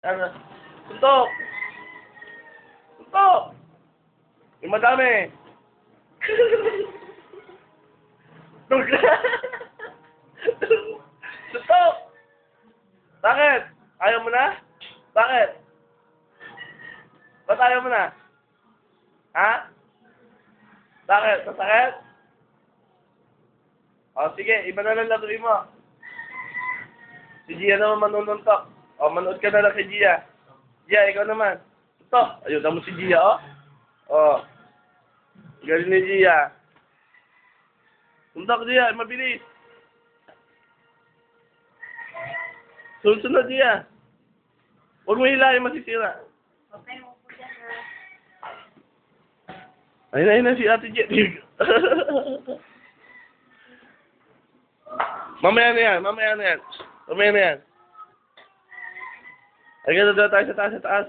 Ano? Suntok! Suntok! Yung madami. Suntok! Bakit? Ayaw mo na? Bakit? Ba't ayaw mo na? Ha? Bakit? Masakit? O, sige. Iba na lang laruin mo. Si Gia naman manununtok. O, manood ka na lang kay Gia. Gia, ikaw naman. Ito. Ayun, mo si Gia, o. O. Galing ni Gia. Suntok, Gia. Mabilis. Sunod, Gia. Huwag mo hilahin, masisira. Okay mo po dyan, ha? Ayun na si Ate Gia. Mamaya na yan. Mamaya na yan. Ay, gano'n tayo sa taas, sa taas.